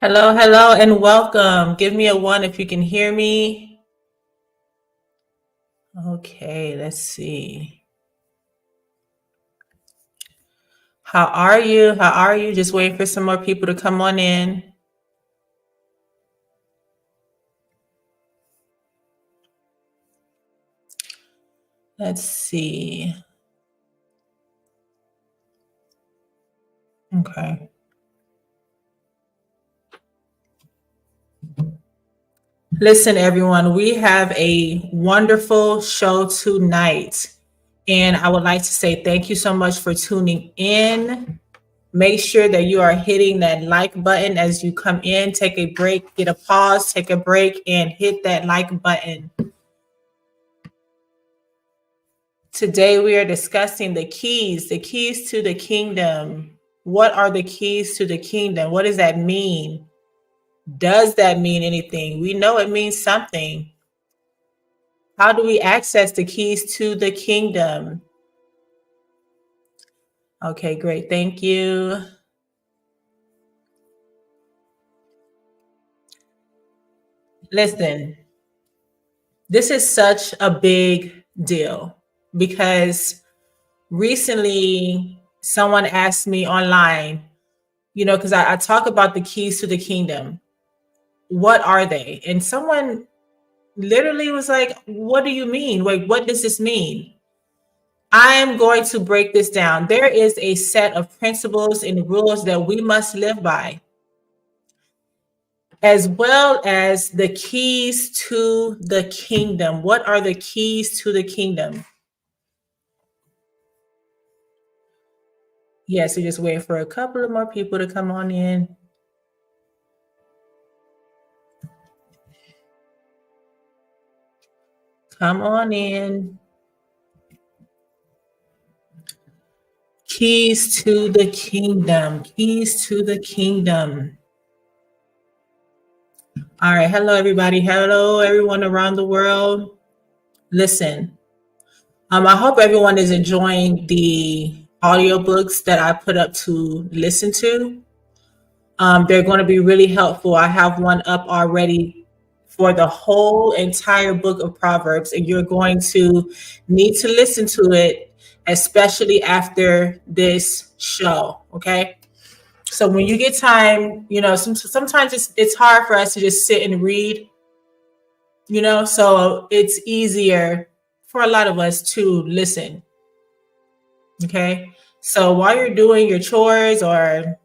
Hello, hello, and welcome. Give me a one if you can hear me. Okay, let's see. How are you? How are you? Just waiting for some more people to come on in. Let's see. Okay. Listen, everyone, we have a wonderful show tonight. And I would like to say thank you so much for tuning in. Make sure that you are hitting that like button as you come in. Take a break, get a pause, take a break, and hit that like button. Today we are discussing the keys to the kingdom. What are the keys to the kingdom? What does that mean? Does that mean anything? We know it means something. How do we access the keys to the kingdom? Okay, great. Thank you. Listen, this is such a big deal because recently someone asked me online, because I talk about the keys to the kingdom. What are they? And someone literally was like, what do you mean? Like, what does this mean? I am going to break this down. There is a set of principles and rules that we must live by, as well as the keys to the kingdom. What are the keys to the kingdom? Yes, we're just waiting for a couple of more people to come on in. Come on in. Keys to the kingdom. Keys to the kingdom. All right. Hello, everybody. Hello, everyone around the world. Listen, I hope everyone is enjoying the audiobooks that I put up to listen to. They're going to be really helpful. I have one up already for the whole entire book of Proverbs, and you're going to need to listen to it, especially after this show. Okay. So when you get time, sometimes it's hard for us to just sit and read, so it's easier for a lot of us to listen. Okay. So while you're doing your chores or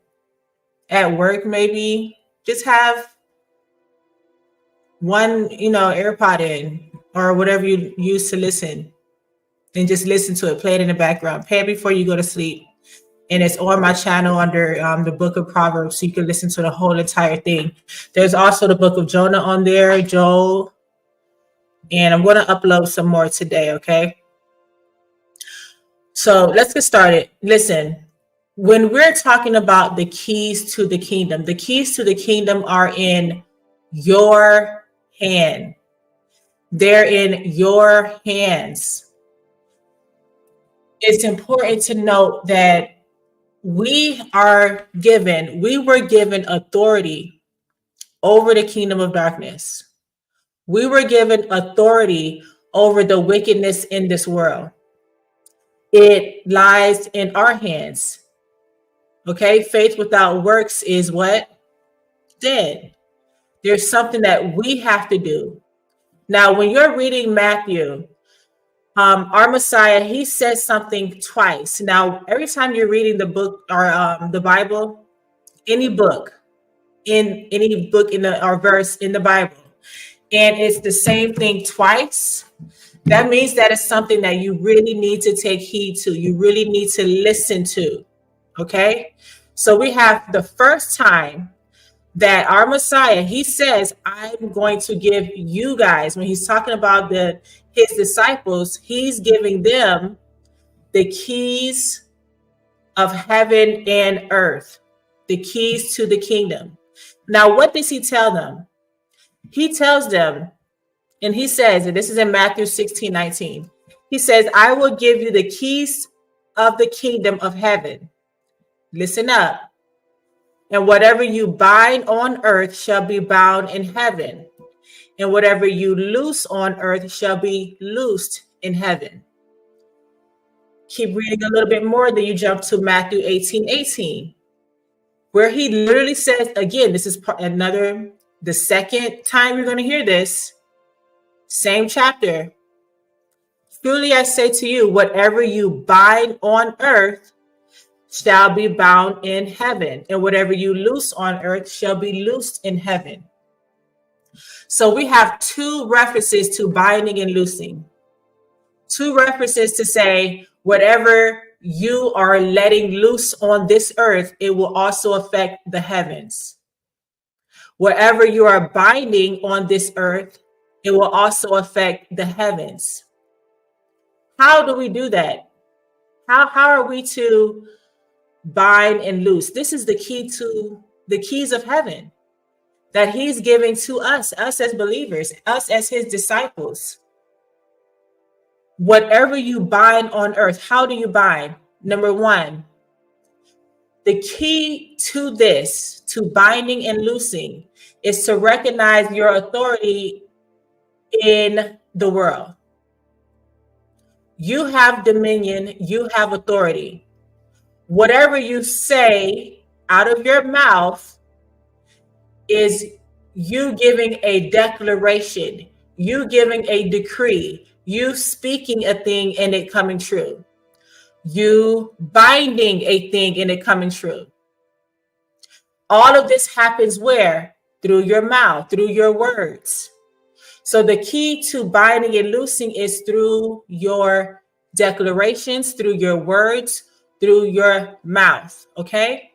at work, maybe just have one, AirPod in or whatever you use to listen and just listen to it. Play it in the background. Play it before you go to sleep. And it's on my channel under the book of Proverbs, so you can listen to the whole entire thing. There's also the book of Jonah on there, Joel, and I'm going to upload some more today, okay? So let's get started. Listen, when we're talking about the keys to the kingdom are in your hand. They're in your hands. It's important to note that we were given authority over the kingdom of darkness. We were given authority over the wickedness in this world. It lies in our hands. Okay, faith without works is what? Dead. There's something that we have to do. Now, when you're reading Matthew, our Messiah, he says something twice. Now, every time you're reading the book or the Bible, any book in or verse in the Bible, and it's the same thing twice, that means that it's something that you really need to take heed to. You really need to listen to. Okay. So we have the first time that our Messiah, he says, I'm going to give you guys, when he's talking about his disciples, he's giving them the keys of heaven and earth, the keys to the kingdom. Now, what does he tell them? He tells them, and he says, and this is in Matthew 16:19, he says, I will give you the keys of the kingdom of heaven. Listen up. And whatever you bind on earth shall be bound in heaven. And whatever you loose on earth shall be loosed in heaven. Keep reading a little bit more, then you jump to Matthew 18:18, where he literally says, again, this is the second time you're going to hear this, same chapter. Truly I say to you, whatever you bind on earth shall be bound in heaven, and whatever you loose on earth shall be loosed in heaven. So we have two references to binding and loosing. Two references to say, whatever you are letting loose on this earth, it will also affect the heavens. Whatever you are binding on this earth, it will also affect the heavens. How do we do that? How are we to bind and loose? This is the key to the keys of heaven that he's giving to us as believers, us as his disciples. Whatever you bind on earth, how do you bind? Number one, the key to this, to binding and loosing, is to recognize your authority in the world. You have dominion, you have authority. Whatever you say out of your mouth is you giving a declaration, you giving a decree, you speaking a thing and it coming true, you binding a thing and it coming true. All of this happens where? Through your mouth, through your words. So the key to binding and loosing is through your declarations, through your words, through your mouth, okay?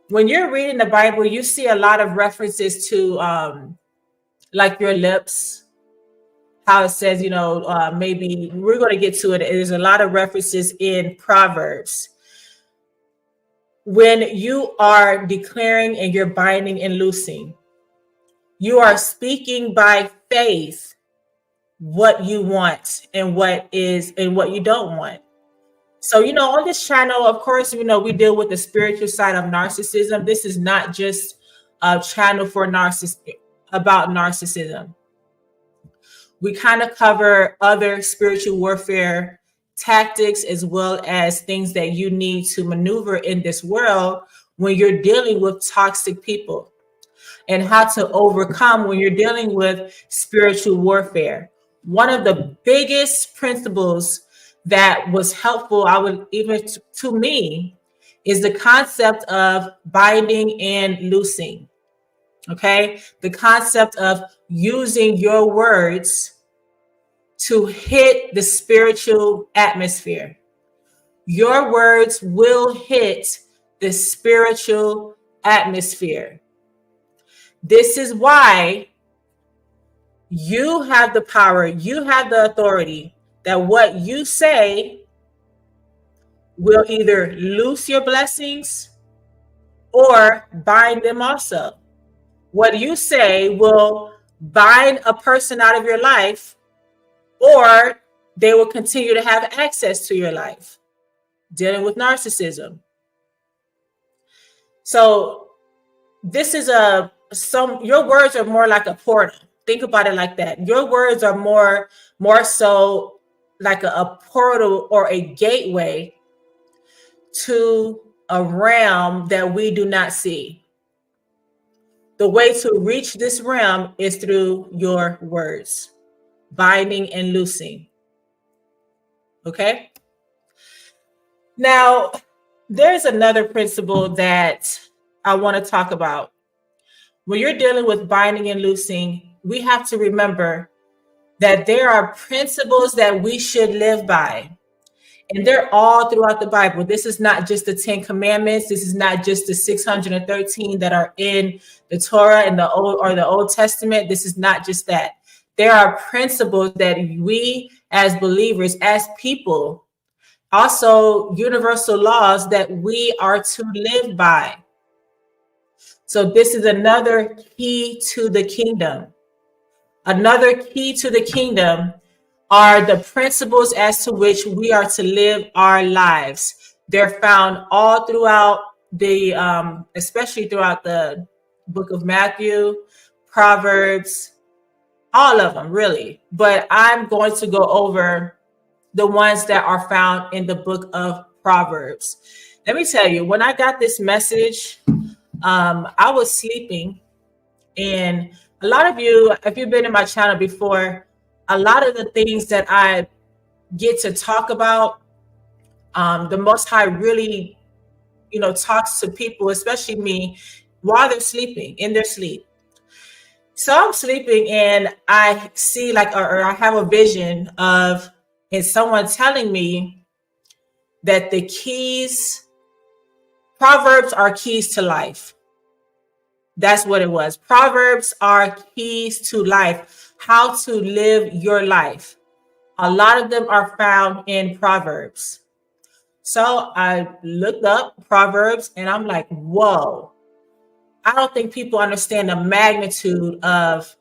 When you're reading the Bible, you see a lot of references to like your lips, how it says, maybe we're going to get to it. There's a lot of references in Proverbs. When you are declaring and you're binding and loosing, you are speaking by faith what you want and what you don't want. So, on this channel, of course, we deal with the spiritual side of narcissism. This is not just a channel for about narcissism. We kind of cover other spiritual warfare tactics as well as things that you need to maneuver in this world when you're dealing with toxic people, and how to overcome when you're dealing with spiritual warfare. One of the biggest principles that was helpful, to me, is the concept of binding and loosing. Okay? The concept of using your words to hit the spiritual atmosphere. Your words will hit the spiritual atmosphere. This is why you have the power, you have the authority, that what you say will either loose your blessings or bind them also. What you say will bind a person out of your life, or they will continue to have access to your life. Dealing with narcissism. So this is your words are more like a portal. Think about it like that. Your words are more so like a portal or a gateway to a realm that we do not see. The way to reach this realm is through your words, binding and loosing. Okay? Now, there's another principle that I want to talk about. When you're dealing with binding and loosing, we have to remember that there are principles that we should live by. And they're all throughout the Bible. This is not just the 10 Commandments. This is not just the 613 that are in the Torah and the Old Testament. This is not just that. There are principles that we as believers, as people, also universal laws that we are to live by. So this is another key to the kingdom. Another key to the kingdom are the principles as to which we are to live our lives. They're found all throughout especially throughout the book of Matthew, Proverbs, all of them really. But I'm going to go over the ones that are found in the book of Proverbs. Let me tell you, when I got this message, I was sleeping, and a lot of you, if you've been in my channel before, a lot of the things that I get to talk about, the Most High really, talks to people, especially me, while they're sleeping, in their sleep. So I'm sleeping and I see or I have a vision of, and someone telling me that Proverbs are keys to life. That's what it was. Proverbs are keys to life, how to live your life. A lot of them are found in Proverbs. So I looked up Proverbs and I'm like, whoa. I don't think people understand the magnitude of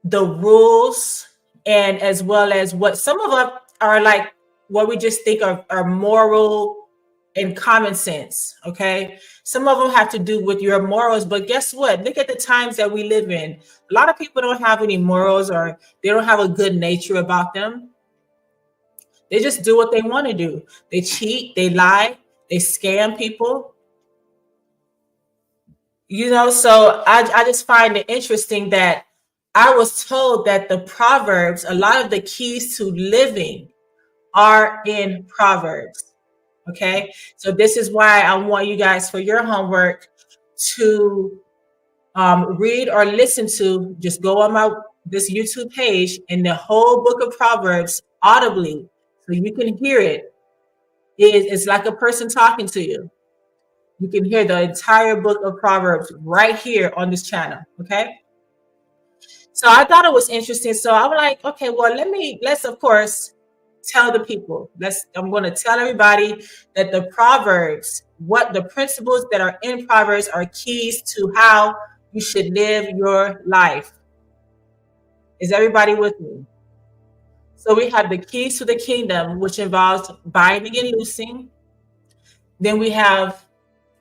the rules, and as well as what some of them are like, what we just think are moral and common sense. Okay. Some of them have to do with your morals, but guess what? Look at the times that we live in. A lot of people don't have any morals, or they don't have a good nature about them. They just do what they want to do. They cheat, they lie, they scam people. So I just find it interesting that I was told that the Proverbs, a lot of the keys to living are in Proverbs. Okay. So this is why I want you guys, for your homework, to read or listen to, just go on this YouTube page, and the whole book of Proverbs audibly, so you can hear it. It's like a person talking to you. You can hear the entire book of Proverbs right here on this channel. Okay. So I thought it was interesting. So I'm like, okay, well, let's of course tell the people. I'm going to tell everybody that the Proverbs, what the principles that are in Proverbs are keys to how you should live your life. Is everybody with me? So we have the keys to the kingdom, which involves binding and loosing. Then we have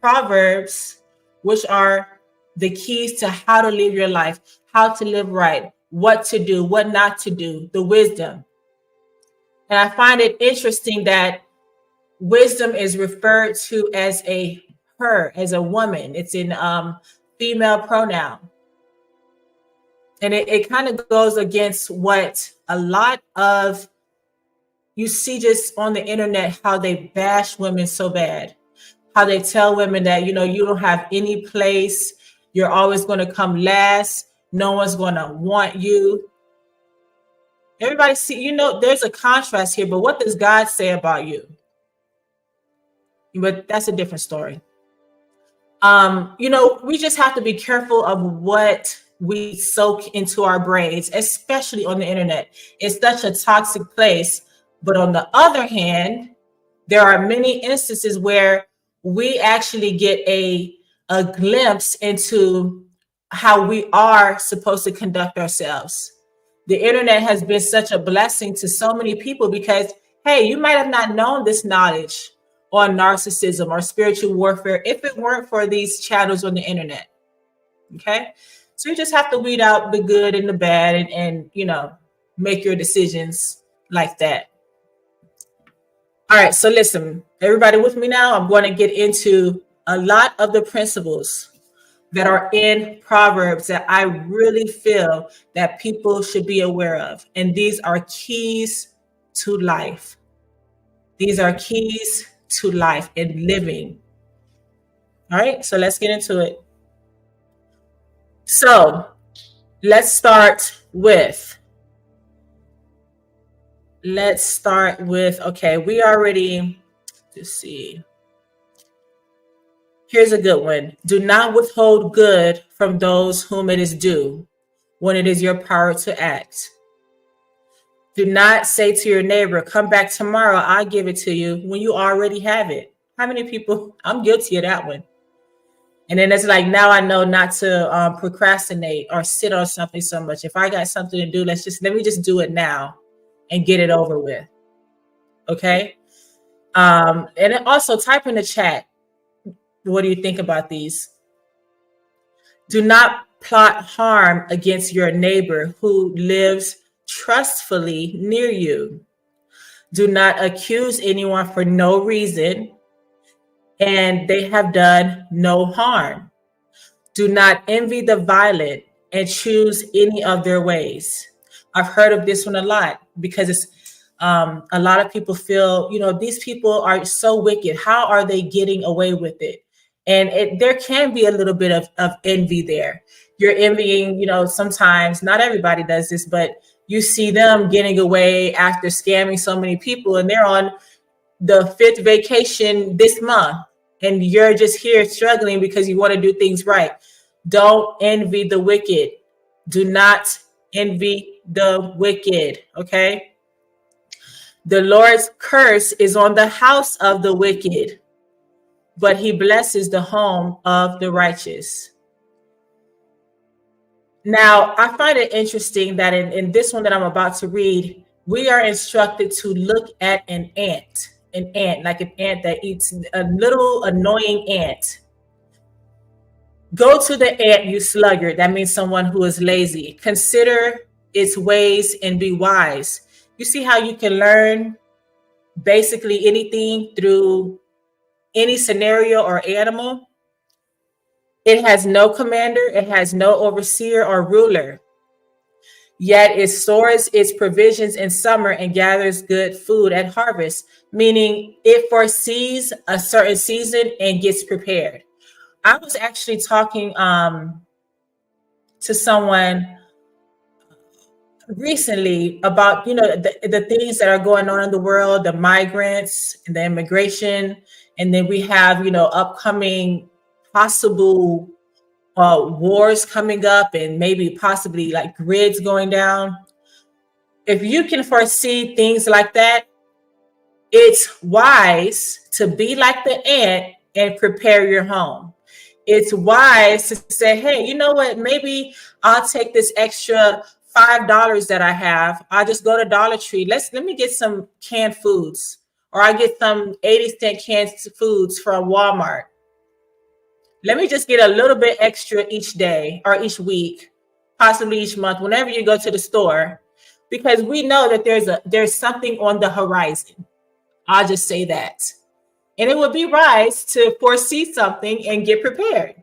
Proverbs, which are the keys to how to live your life, how to live right, what to do, what not to do, the wisdom. And I find it interesting that wisdom is referred to as her, as a woman. It's in female pronoun. And it kind of goes against what a lot of you see just on the internet, how they bash women so bad, how they tell women that, you don't have any place. You're always going to come last. No one's going to want you. Everybody see, there's a contrast here, but what does God say about you? But that's a different story. We just have to be careful of what we soak into our brains, especially on the internet. It's such a toxic place. But on the other hand, there are many instances where we actually get a glimpse into how we are supposed to conduct ourselves. The internet has been such a blessing to so many people because, hey, you might have not known this knowledge on narcissism or spiritual warfare if it weren't for these channels on the internet. Okay. So you just have to weed out the good and the bad and make your decisions like that. All right. So listen, everybody with me now, I'm going to get into a lot of the principles that are in Proverbs that I really feel that people should be aware of. And these are keys to life. These are keys to life and living. All right, so let's get into it. So let's start with, okay, we already, let's see. Here's a good one. Do not withhold good from those whom it is due when it is your power to act. Do not say to your neighbor, come back tomorrow, I'll give it to you, when you already have it. How many people? I'm guilty of that one. And then it's like, now I know not to procrastinate or sit on something so much. If I got something to do, let me just do it now and get it over with. Okay. And then also type in the chat, What do you think about these? Do not plot harm against your neighbor who lives trustfully near you. Do not accuse anyone for no reason, and they have done no harm. Do not envy the violent and choose any of their ways. I've heard of this one a lot because it's a lot of people feel, these people are so wicked. How are they getting away with it? And there can be a little bit of envy there. You're envying, sometimes, not everybody does this, but you see them getting away after scamming so many people, and they're on the 5th vacation this month, and you're just here struggling because you want to do things right. Don't envy the wicked. Do not envy the wicked, okay? The Lord's curse is on the house of the wicked, but he blesses the home of the righteous. Now, I find it interesting that in this one that I'm about to read, we are instructed to look at an ant, like an ant that eats a little annoying ant. Go to the ant, you sluggard. That means someone who is lazy. Consider its ways and be wise. You see how you can learn basically anything through any scenario or animal? It has no commander, it has no overseer or ruler. Yet it stores its provisions in summer and gathers good food at harvest, meaning it foresees a certain season and gets prepared. I was actually talking to someone recently about, the things that are going on in the world, the migrants and the immigration, and then we have, upcoming possible wars coming up, and maybe possibly like grids going down. If you can foresee things like that, it's wise to be like the ant and prepare your home. It's wise to say, hey, you know what? Maybe I'll take this extra $5 that I have. I'll just go to Dollar Tree. Let me get some canned foods, or I get some 80-cent canned foods from Walmart. Let me just get a little bit extra each day or each week, possibly each month, whenever you go to the store, because we know that there's something on the horizon. I'll just say that. And it would be wise to foresee something and get prepared.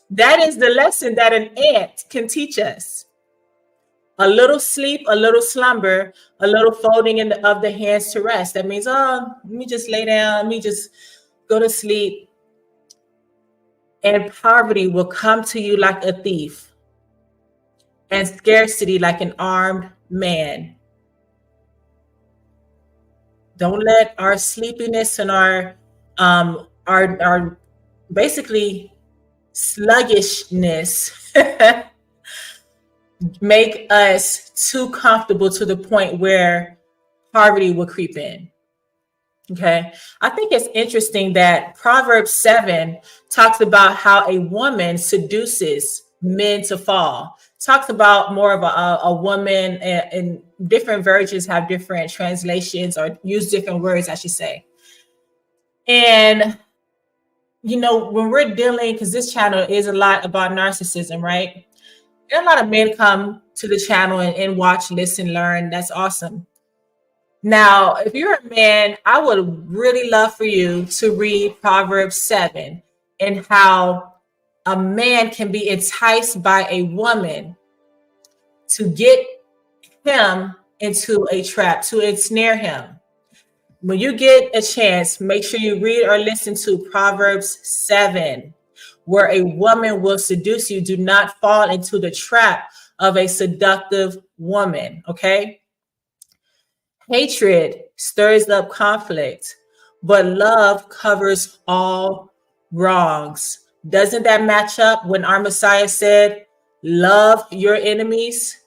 That is the lesson that an ant can teach us. A little sleep, a little slumber, a little folding of the hands to rest. That means, let me just lay down, let me just go to sleep. And poverty will come to you like a thief, and scarcity like an armed man. Don't let our sleepiness and our basically sluggishness make us too comfortable to the point where poverty will creep in. Okay. I think it's interesting that Proverbs 7 talks about how a woman seduces men to fall. Talks about more of a woman, and different versions have different translations or use different words, I should say. And, when we're dealing, because this channel is a lot about narcissism, right? There are a lot of men come to the channel and watch, listen, learn. That's awesome. Now, if you're a man, I would really love for you to read Proverbs 7 and how a man can be enticed by a woman to get him into a trap, to ensnare him. When you get a chance, make sure you read or listen to Proverbs 7, where a woman will seduce you. Do not fall into the trap of a seductive woman, okay? Hatred stirs up conflict, but love covers all wrongs. Doesn't that match up when our Messiah said, love your enemies?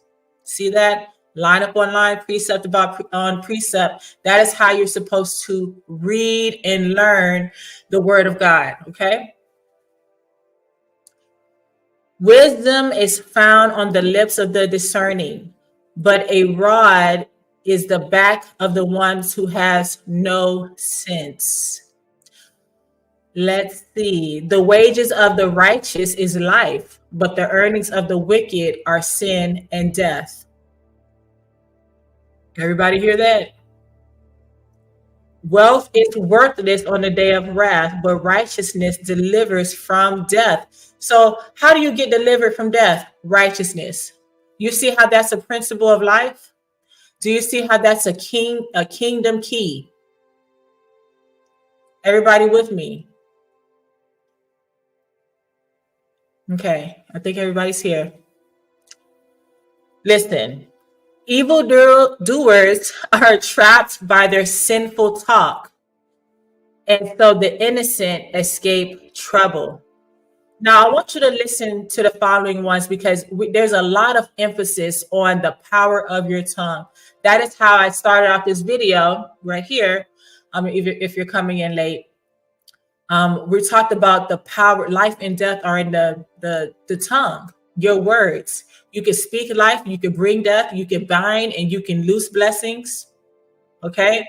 See that? Line up on line, precept on precept. That is how you're supposed to read and learn the word of God, okay? Wisdom is found on the lips of the discerning, but a rod is the back of the ones who has no sense. Let's see. The wages of the righteous is life, but the earnings of the wicked are sin and death. Everybody hear that? Wealth is worthless on the day of wrath, but righteousness delivers from death. So, how do you get delivered from death? Righteousness. You see how that's a principle of life? Do you see how that's a kingdom key? Everybody with me? Okay, I think everybody's here. Listen, evil doers are trapped by their sinful talk, and so the innocent escape trouble. Now, I want you to listen to the following ones because there's a lot of emphasis on the power of your tongue. That is how I started off this video right here. If you're coming in late, we talked about the power, life and death are in the tongue, your words. You can speak life, you can bring death, you can bind, and you can loose blessings. Okay.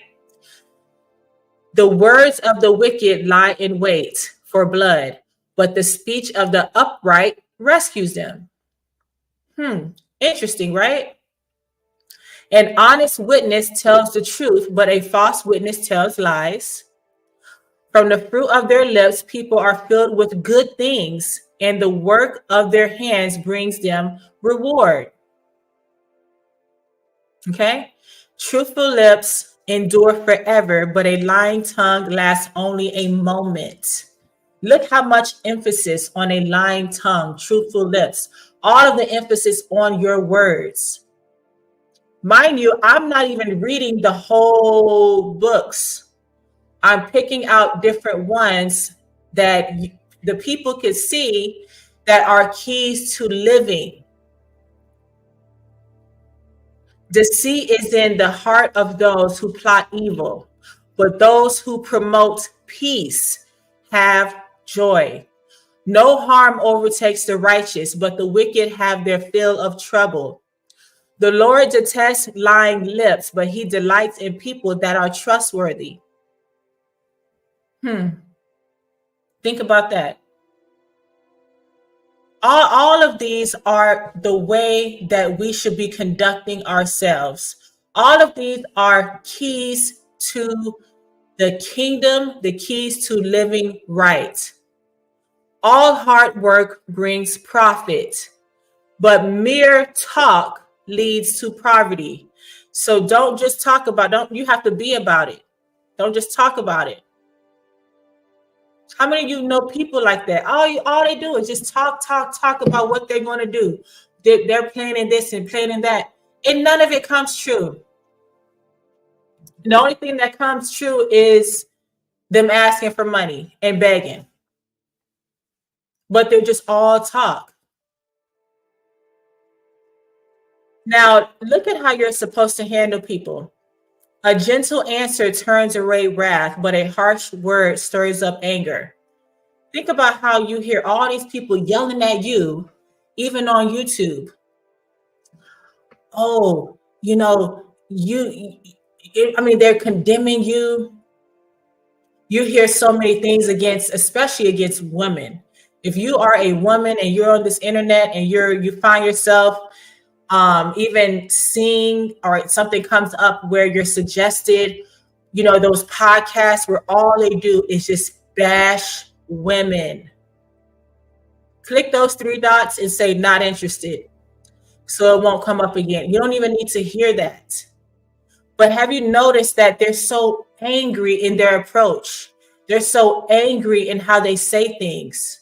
The words of the wicked lie in wait for blood, but the speech of the upright rescues them. Interesting, right? An honest witness tells the truth, but a false witness tells lies. From the fruit of their lips, people are filled with good things, and the work of their hands brings them reward. Okay? Truthful lips endure forever, but a lying tongue lasts only a moment. Look how much emphasis on a lying tongue, truthful lips, all of the emphasis on your words. Mind you, I'm not even reading the whole books. I'm picking out different ones that the people can see that are keys to living. Deceit is in the heart of those who plot evil, but those who promote peace have joy. No harm overtakes the righteous, but the wicked have their fill of trouble. The Lord detests lying lips, but he delights in people that are trustworthy. Think about that. All of these are the way that we should be conducting ourselves. All of these are keys to the kingdom, the keys to living right. All hard work brings profit, but mere talk leads to poverty. So don't just talk about, you have to be about it. Don't just talk about it. How many of you know people like that? All they do is just talk about what they're going to do. They're planning this and planning that, and none of it comes true. The only thing that comes true is them asking for money and begging. But they're just all talk. Now, look at how you're supposed to handle people. A gentle answer turns away wrath, but a harsh word stirs up anger. Think about how you hear all these people yelling at you, even on YouTube. Oh, they're condemning you. You hear so many things especially against women. If you are a woman and you're on this internet and you find yourself even seeing or something comes up where you're suggested, those podcasts where all they do is just bash women. Click those 3 dots and say not interested, so it won't come up again. You don't even need to hear that. But have you noticed that they're so angry in their approach? They're so angry in how they say things.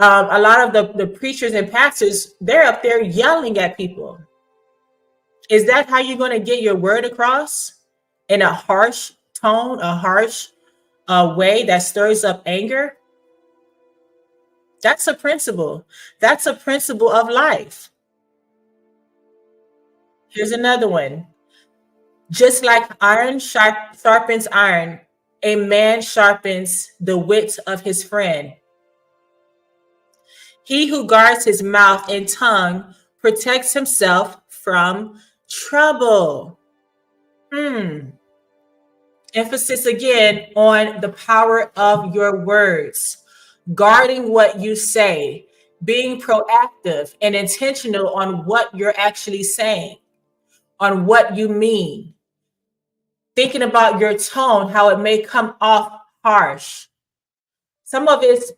A lot of the preachers and pastors, they're up there yelling at people. Is that how you're going to get your word across? In a harsh tone, a harsh way that stirs up anger? That's a principle. That's a principle of life. Here's another one. Just like iron sharpens iron, a man sharpens the wit of his friend. He who guards his mouth and tongue protects himself from trouble. Emphasis again on the power of your words, guarding what you say, being proactive and intentional on what you're actually saying, on what you mean, thinking about your tone, how it may come off harsh. Some of it's,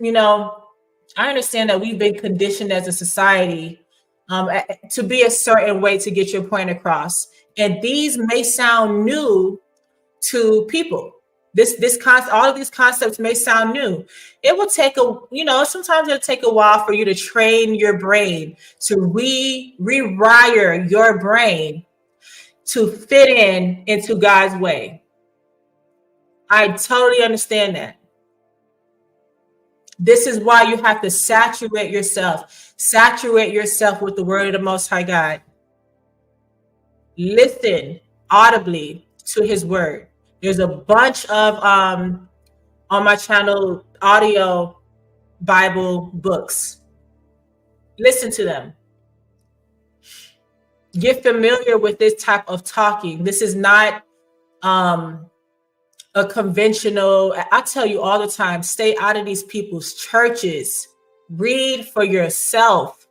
I understand that we've been conditioned as a society to be a certain way to get your point across. And these may sound new to people. All of these concepts may sound new. It will take sometimes it'll take a while for you to train your brain to rewire your brain to fit into God's way. I totally understand that. This is why you have to saturate yourself with the word of the Most High God. Listen audibly to his word. There's a bunch of on my channel audio Bible books. Listen to them. Get familiar with this type of talking. This is not a conventional. I tell you all the time, stay out of these people's churches. Read for yourself.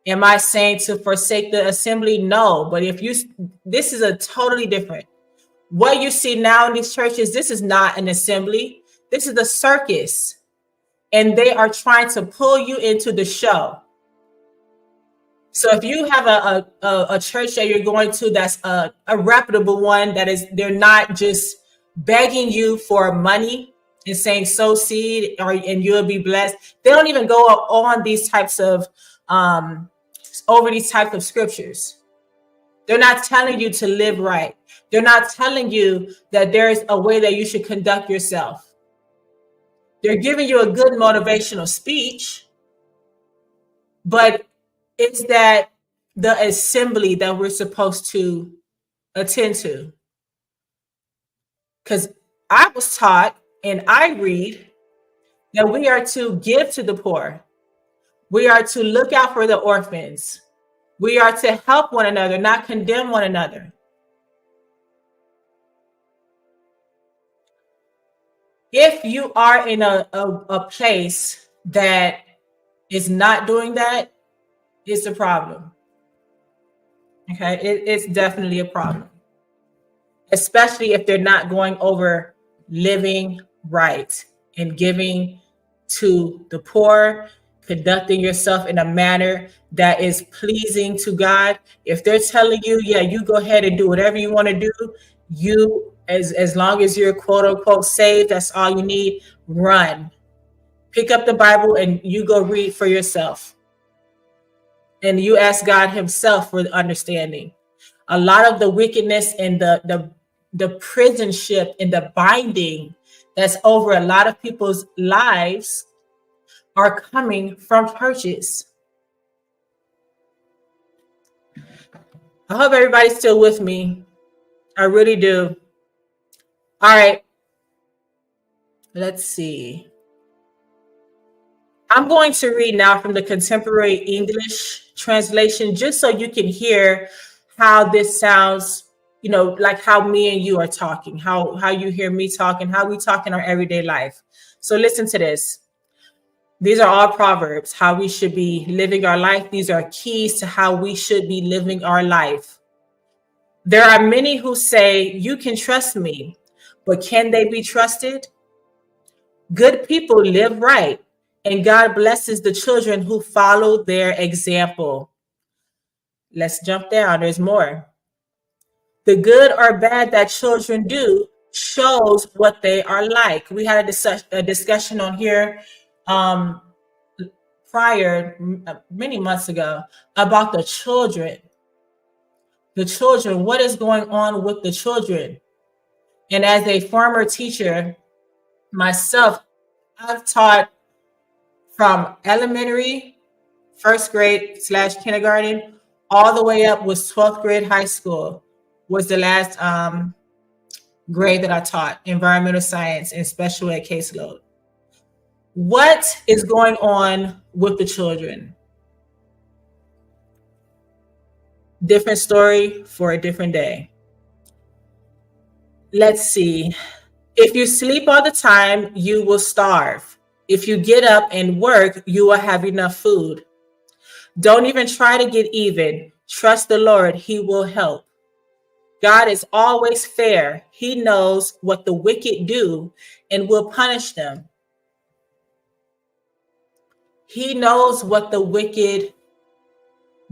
Am I saying to forsake the assembly? No, but this is a totally different. What you see now in these churches, this is not an assembly. This is a circus. And they are trying to pull you into the show. So if you have a church that you're going to that's a reputable one, they're not just begging you for money and saying sow seed and you'll be blessed. They don't even go on these types of over these types of scriptures. They're not telling you to live right. They're not telling you that there's a way that you should conduct yourself. They're giving you a good motivational speech, but is that the assembly that we're supposed to attend to? Because I was taught and I read that we are to give to the poor. We are to look out for the orphans. We are to help one another, not condemn one another. If you are in a place that is not doing that, it's a problem. Okay, it's definitely a problem. Especially if they're not going over living right and giving to the poor, conducting yourself in a manner that is pleasing to God. If they're telling you, yeah, you go ahead and do whatever you want to do, you, as long as you're quote unquote saved, that's all you need, run. Pick up the Bible and you go read for yourself. And you ask God himself for the understanding. A lot of the wickedness and the prison ship and the binding that's over a lot of people's lives are coming from churches. I hope everybody's still with me. I really do. All right. Let's see. I'm going to read now from the Contemporary English translation, just so you can hear how this sounds, like how me and you are talking, how you hear me talking, how we talk in our everyday life. So listen to this. These are all proverbs, how we should be living our life. These are keys to how we should be living our life. There are many who say, you can trust me, but can they be trusted? Good people live right, and God blesses the children who follow their example. Let's jump down. There's more. The good or bad that children do shows what they are like. We had a discussion on here prior, many months ago, about the children. The children, what is going on with the children? And as a former teacher myself, I've taught from elementary, first grade / kindergarten, all the way up was 12th grade high school was the last grade that I taught, environmental science and special ed caseload. What is going on with the children? Different story for a different day. Let's see. If you sleep all the time, you will starve. If you get up and work, you will have enough food. Don't even try to get even. Trust the Lord, He will help. God is always fair. He knows what the wicked do and will punish them. He knows what the wicked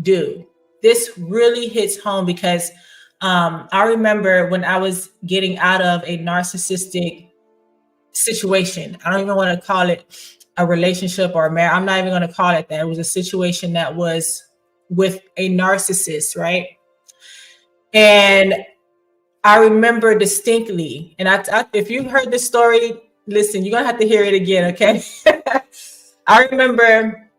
do. This really hits home because I remember when I was getting out of a narcissistic situation. I don't even want to call it a relationship or a marriage. I'm not even going to call it that. It was a situation that was with a narcissist, right? And I remember distinctly, and if you've heard this story, listen, you're going to have to hear it again, okay? I remember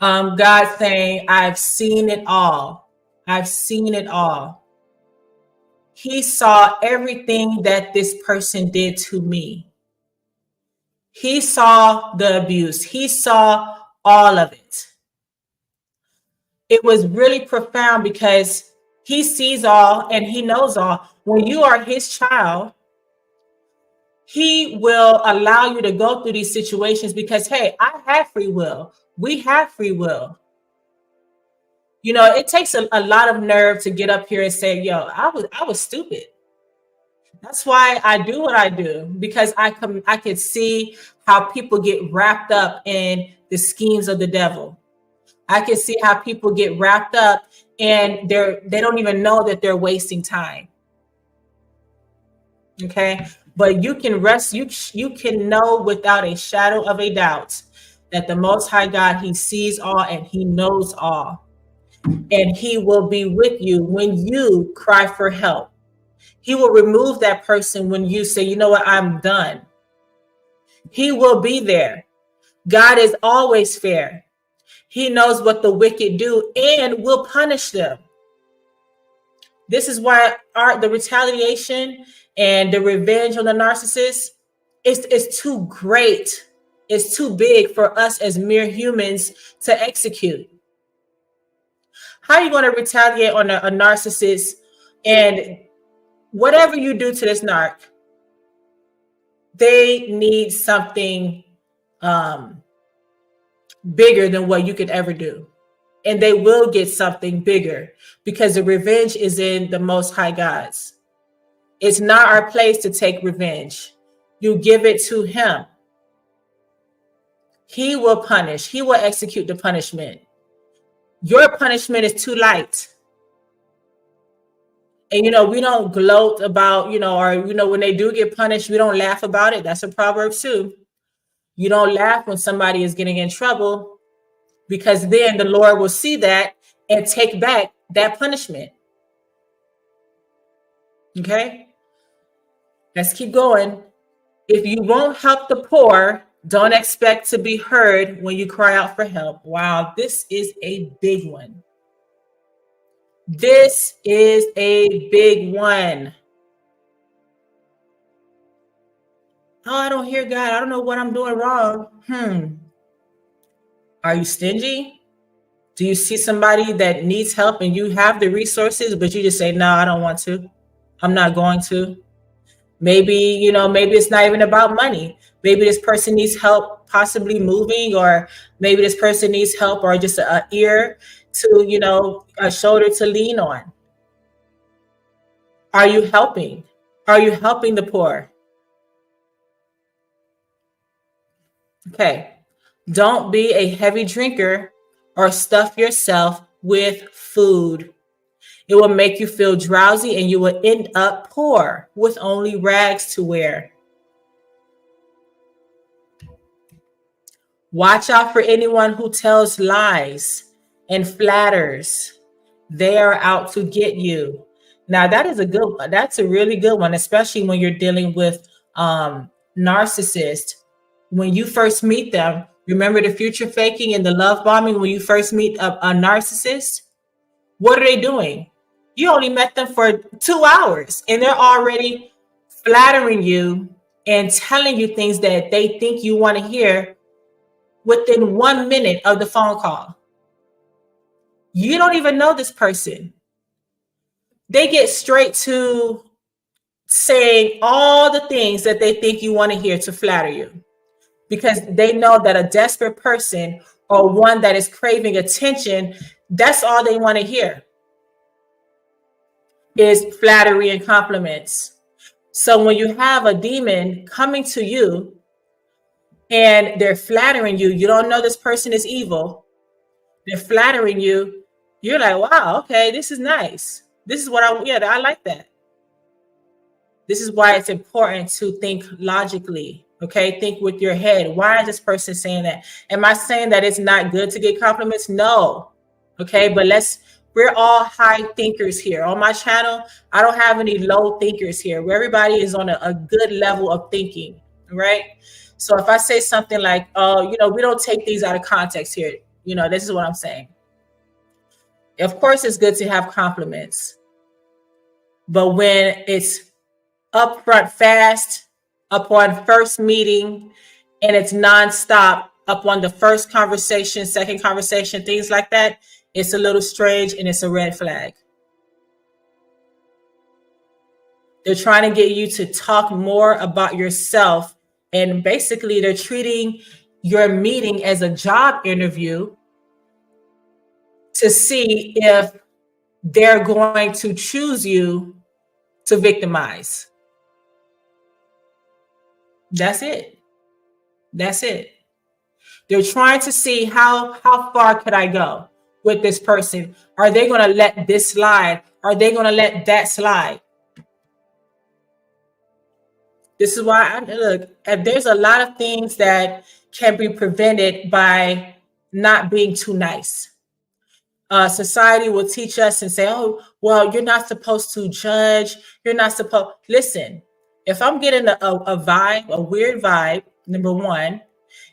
God saying, I've seen it all. I've seen it all. He saw everything that this person did to me. He saw the abuse. He saw all of it. It was really profound because He sees all and He knows all. When you are His child, He will allow you to go through these situations because, hey, I have free will. We have free will. You know, it takes a lot of nerve to get up here and say, yo, I was stupid. That's why I do what I do, because I could see how people get wrapped up in the schemes of the devil. I can see how people get wrapped up and they don't even know that they're wasting time. Okay, but you can rest. You can know without a shadow of a doubt that the Most High God, He sees all and He knows all, and He will be with you when you cry for help. He will remove that person when you say, you know what, I'm done. He will be there. God is always fair. He knows what the wicked do and will punish them. This is why the retaliation and the revenge on the narcissist is too great. It's too big for us as mere humans to execute. How are you going to retaliate on a narcissist? And whatever you do to this narc, they need something bigger than what you could ever do. And they will get something bigger because the revenge is in the Most High God's. It's not our place to take revenge. You give it to Him. He will punish. He will execute the punishment. Your punishment is too light. And, we don't gloat about, when they do get punished, we don't laugh about it. That's a proverb too. You don't laugh when somebody is getting in trouble, because then the Lord will see that and take back that punishment. Okay? Let's keep going. If you won't help the poor, don't expect to be heard when you cry out for help. Wow, this is a big one. This is a big one. Oh, I don't hear God. I don't know what I'm doing wrong. Are you stingy? Do you see somebody that needs help and you have the resources, but you just say, no, I don't want to. I'm not going to. Maybe, maybe it's not even about money. Maybe this person needs help possibly moving, or maybe this person needs help or just an ear to, a shoulder to lean on. Are you helping? Are you helping the poor? Okay. Don't be a heavy drinker or stuff yourself with food. It will make you feel drowsy and you will end up poor with only rags to wear. Watch out for anyone who tells lies and flatters. They are out to get you. Now, that is a good one. That's a really good one, especially when you're dealing with narcissists. When you first meet them, remember the future faking and the love bombing. When you first meet a narcissist, what are they doing? You only met them for 2 hours and they're already flattering you and telling you things that they think you want to hear within 1 minute of the phone call. You don't even know this person. They get straight to saying all the things that they think you want to hear to flatter you, because they know that a desperate person or one that is craving attention, that's all they want to hear is flattery and compliments. So when you have a demon coming to you and they're flattering you, you don't know this person is evil, they're flattering you, you're like, wow, okay, this is nice. This is what I like that. This is why it's important to think logically, okay? Think with your head. Why is this person saying that? Am I saying that it's not good to get compliments? No, okay? But we're all high thinkers here. On my channel, I don't have any low thinkers here, where everybody is on a good level of thinking, right? So if I say something like, oh, we don't take these out of context here. This is what I'm saying. Of course, it's good to have compliments. But when it's upfront fast, upon first meeting, and it's nonstop upon the first conversation, second conversation, things like that, it's a little strange and it's a red flag. They're trying to get you to talk more about yourself, and basically they're treating your meeting as a job interview to see if they're going to choose you to victimize. That's it. They're trying to see how far could I go with this person? Are they going to let this slide? Are they going to let that slide? This is why look, there's a lot of things that can be prevented by not being too nice. Society will teach us and say, oh, well, you're not supposed to judge. You're not supposed. Listen, if I'm getting a vibe, a weird vibe, number one,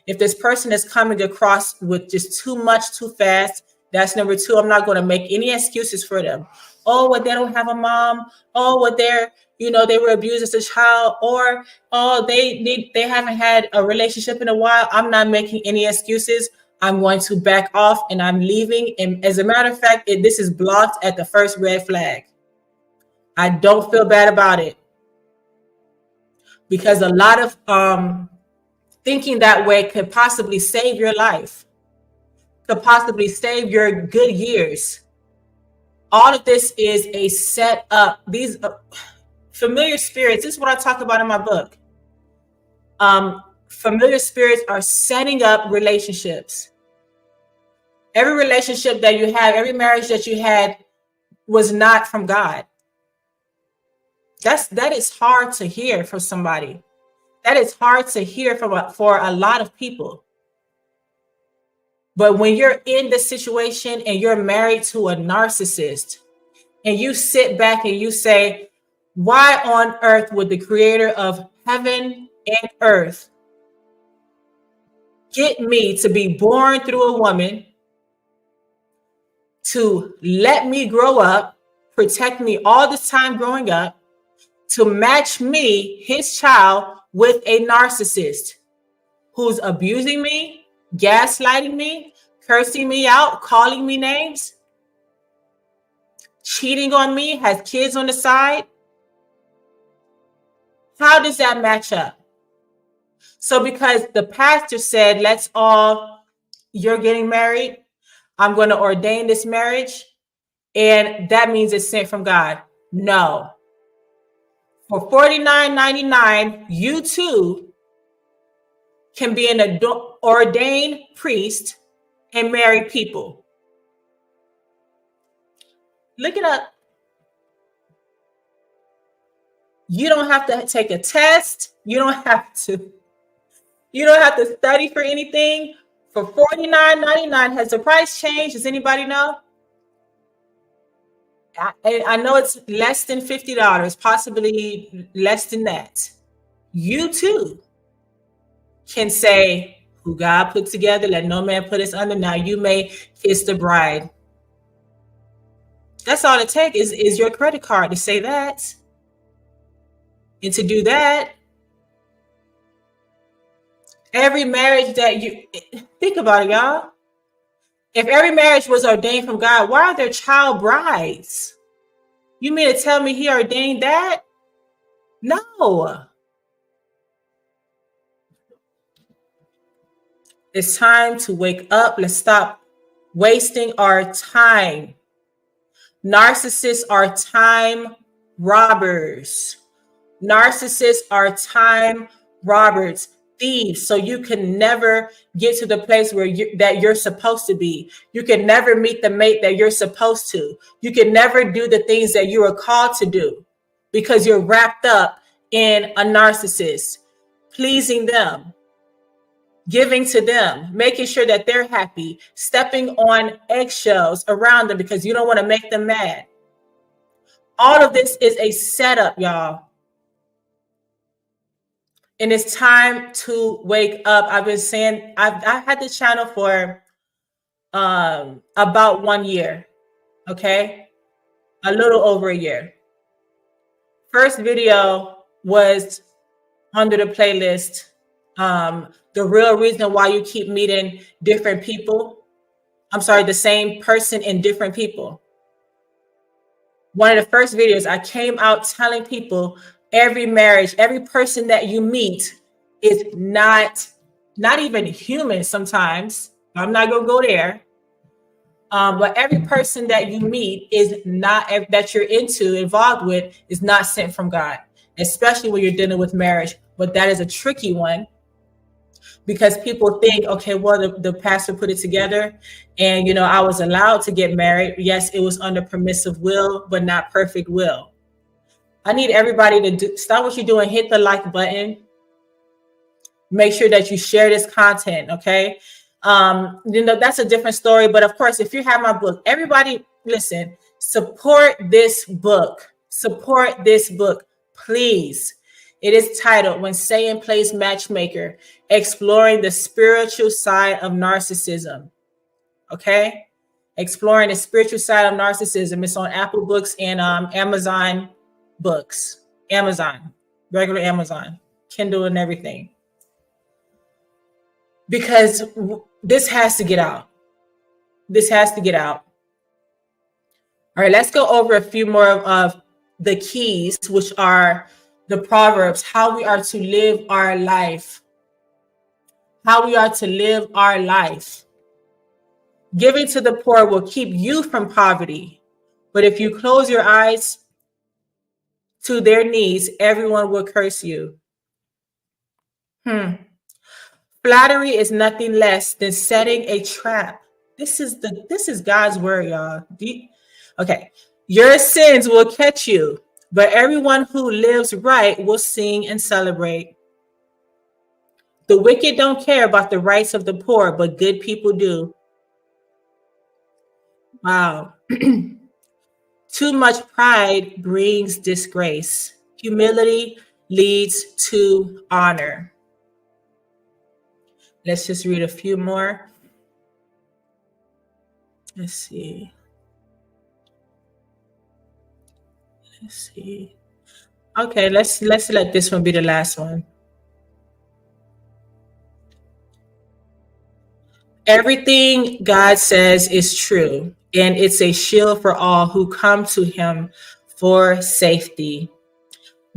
if this person is coming across with just too much too fast, that's number two. I'm not going to make any excuses for them. Oh, well, they don't have a mom. Oh, well, they were abused as a child, or oh, they haven't had a relationship in a while. I'm not making any excuses. I'm going to back off and I'm leaving. And as a matter of fact, this is blocked at the first red flag. I don't feel bad about it, because a lot of thinking that way could possibly save your life, could possibly save your good years. All of this is a set up. These familiar spirits, this is what I talk about in my book. Familiar spirits are setting up relationships. Every relationship that you have, every marriage that you had was not from God. That is hard to hear from somebody. That is hard to hear for a lot of people. But when you're in the situation and you're married to a narcissist, and you sit back and you say, why on earth would the creator of heaven and earth get me to be born through a woman, to let me grow up, protect me all this time growing up, to match me, his child, with a narcissist who's abusing me, gaslighting me, cursing me out, calling me names, cheating on me, has kids on the side? How does that match up? So because the pastor said, you're getting married, I'm going to ordain this marriage, and that means it's sent from God. No. For $49.99, you too can be an ordained priest and marry people. Look it up. You don't have to take a test. You don't have to study for anything. For $49.99, has the price changed? Does anybody know? I know it's less than $50, possibly less than that. You too can say, who God put together, let no man put us under. Now you may kiss the bride. That's all it takes is your credit card to say that. And to do that, every marriage that think about it, y'all. If every marriage was ordained from God, why are there child brides? You mean to tell me he ordained that? No. It's time to wake up. Let's stop wasting our time. Narcissists are time robbers. Narcissists are time robbers, thieves. So you can never get to the place where that you're supposed to be. You can never meet the mate that you're supposed to. You can never do the things that you are called to do because you're wrapped up in a narcissist, pleasing them, giving to them, making sure that they're happy, stepping on eggshells around them because you don't want to make them mad. All of this is a setup, y'all. And it's time to wake up. I've been saying, I've had this channel for about 1 year. Okay. A little over a year. First video was under the playlist, the real reason why you keep meeting different people. I'm sorry, the same person in different people. One of the first videos I came out telling people every marriage, every person that you meet is not even human sometimes. I'm not going to go there. But every person that you meet is not, that you're involved with, is not sent from God, especially when you're dealing with marriage. But that is a tricky one because people think, okay, well, the pastor put it together and, you know, I was allowed to get married. Yes, it was under permissive will, but not perfect will. I need everybody to stop what you're doing. Hit the like button. Make sure that you share this content. Okay. You know, that's a different story. But of course, if you have my book, everybody listen, support this book. Support this book, please. It is titled When Satan Plays Matchmaker, Exploring the Spiritual Side of Narcissism. Okay. Exploring the spiritual side of narcissism. It's on Apple Books and Amazon Books. Amazon, regular Amazon, Kindle and everything. Because this has to get out. This has to get out. All right, let's go over a few more of the keys, which are the Proverbs, how we are to live our life. How we are to live our life. Giving to the poor will keep you from poverty. But if you close your eyes to their needs, everyone will curse you. Flattery is nothing less than setting a trap. This is God's word, y'all. Okay. Your sins will catch you, but everyone who lives right will sing and celebrate. The wicked don't care about the rights of the poor, but good people do. Wow. Too much pride brings disgrace. Humility leads to honor. Let's just read a few more. Let's see. Okay, let's let this one be the last one. Everything God says is true, and it's a shield for all who come to him for safety.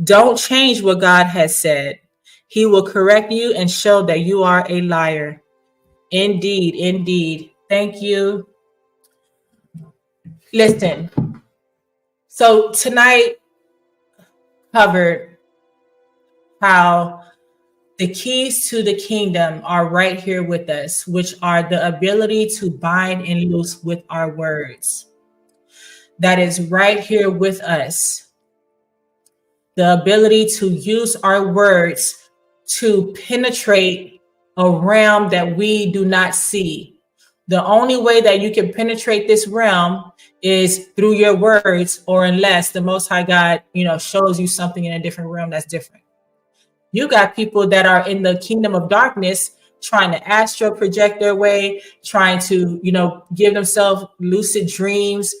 Don't change what God has said. He will correct you and show that you are a liar. Indeed, indeed. Thank you. Listen. So tonight covered how the keys to the kingdom are right here with us, which are the ability to bind and loose with our words. That is right here with us. The ability to use our words to penetrate a realm that we do not see. The only way that you can penetrate this realm is through your words, or unless the Most High God, shows you something in a different realm that's different. You got people that are in the kingdom of darkness trying to astral project their way, trying to, give themselves lucid dreams,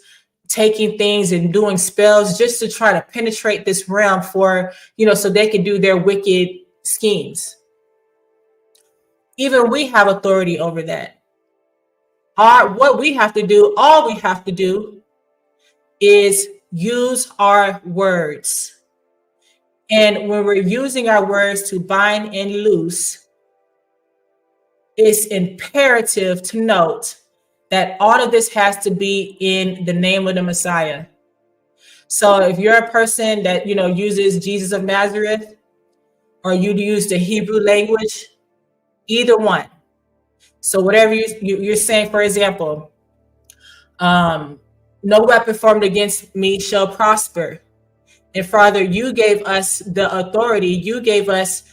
taking things and doing spells just to try to penetrate this realm for, so they can do their wicked schemes. Even we have authority over that. All we have to do is use our words. And when we're using our words to bind and loose, it's imperative to note that all of this has to be in the name of the Messiah. So if you're a person that, uses Jesus of Nazareth, or you use the Hebrew language, either one. So whatever you're saying, for example, no weapon formed against me shall prosper. And Father, you gave us the authority, you gave us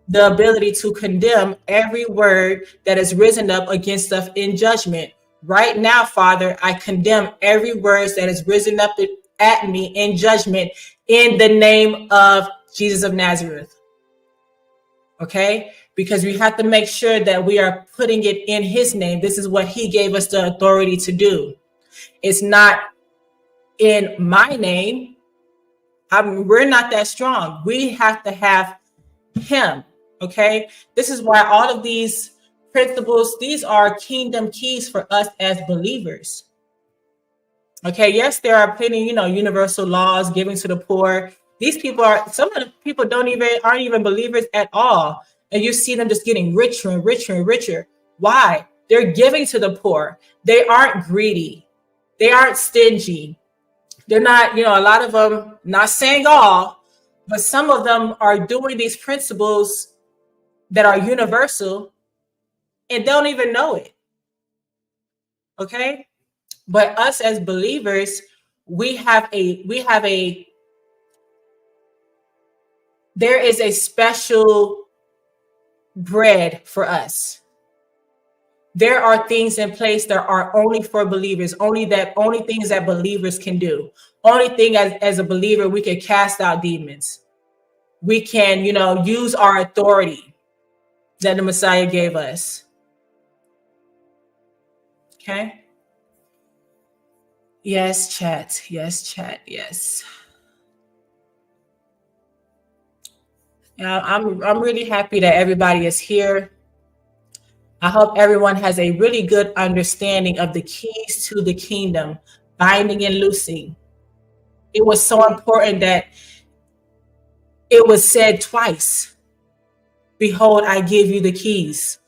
the ability to condemn every word that has risen up against us in judgment. Right now, Father, I condemn every word that has risen up at me in judgment in the name of Jesus of Nazareth. Okay? Because we have to make sure that we are putting it in his name. This is what he gave us the authority to do. It's not in my name. We're not that strong. We have to have him. Okay, this is why all of these principles, these are kingdom keys for us as believers. Okay, yes, there are plenty, universal laws giving to the poor. These people some of the people aren't even believers at all. And you see them just getting richer and richer and richer. Why? They're giving to the poor. They aren't greedy. They aren't stingy. They're not, a lot of them, not saying all, but some of them are doing these principles that are universal and don't even know it. Okay? But us as believers, there is a special bread for us. There are things in place that are only for believers, only things that believers can do. Only thing as a believer, we can cast out demons. We can, use our authority that the Messiah gave us. Okay. Yes, chat. Yes, chat. Yes. Yeah, I'm really happy that everybody is here. I hope everyone has a really good understanding of the keys to the kingdom, binding and loosing. It was so important that it was said twice. Behold, I give you the keys.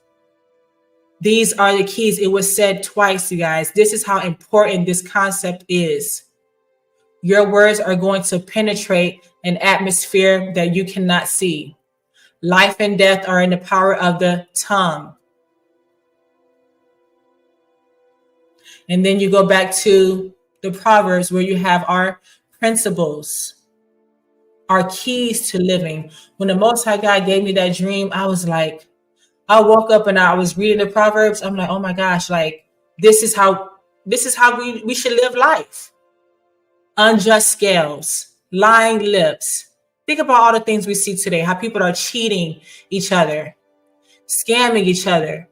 These are the keys. It was said twice, you guys. This is how important this concept is. Your words are going to penetrate an atmosphere that you cannot see. Life and death are in the power of the tongue. And then you go back to the Proverbs where you have our principles, our keys to living. When the Most High God gave me that dream, I was like, I woke up and I was reading the Proverbs. I'm like, oh my gosh, like this is how we should live life. Unjust scales, lying lips. Think about all the things we see today, how people are cheating each other, scamming each other,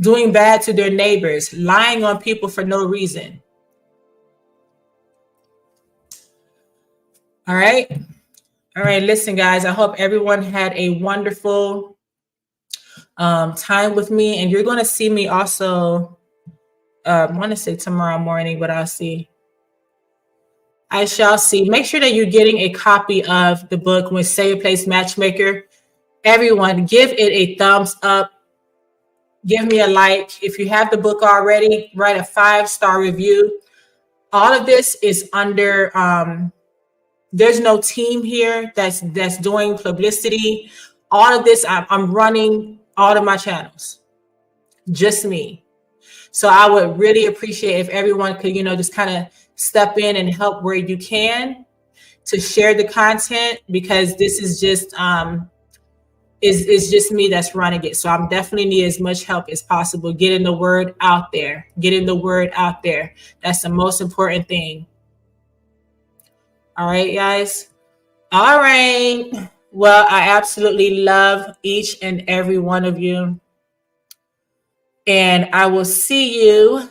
doing bad to their neighbors, lying on people for no reason. All right. Listen, guys, I hope everyone had a wonderful time with me. And you're going to see me also, I want to say tomorrow morning, but I'll see. I shall see. Make sure that you're getting a copy of the book, When Savior Plays Matchmaker. Everyone, give it a thumbs up. Give me a like. If you have the book already, write a 5-star review. All of this is under, there's no team here that's doing publicity. All of this, I'm running all of my channels. Just me. So I would really appreciate if everyone could, just kind of step in and help where you can to share the content, because this is just is just me that's running it. So I'm definitely need as much help as possible getting the word out there. That's the most important thing. All right, guys. All right. Well, I absolutely love each and every one of you. And I will see you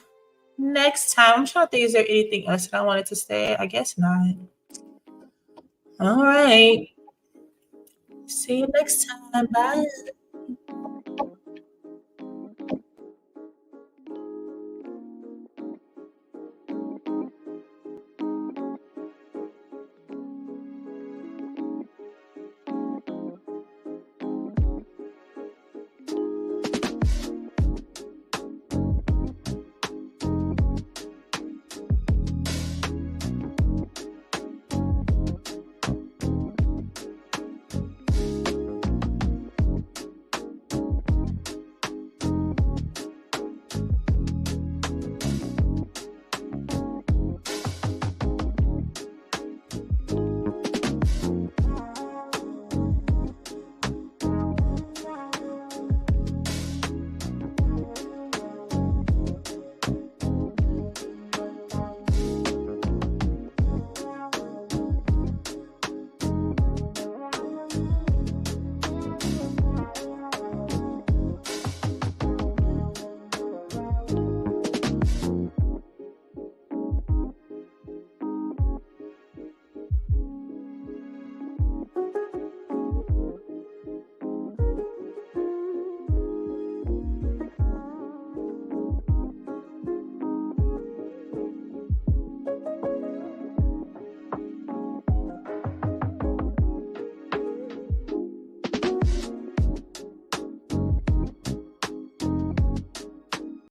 next time. I'm trying to think, is there anything else that I wanted to say? I guess not. All right. See you next time. Bye.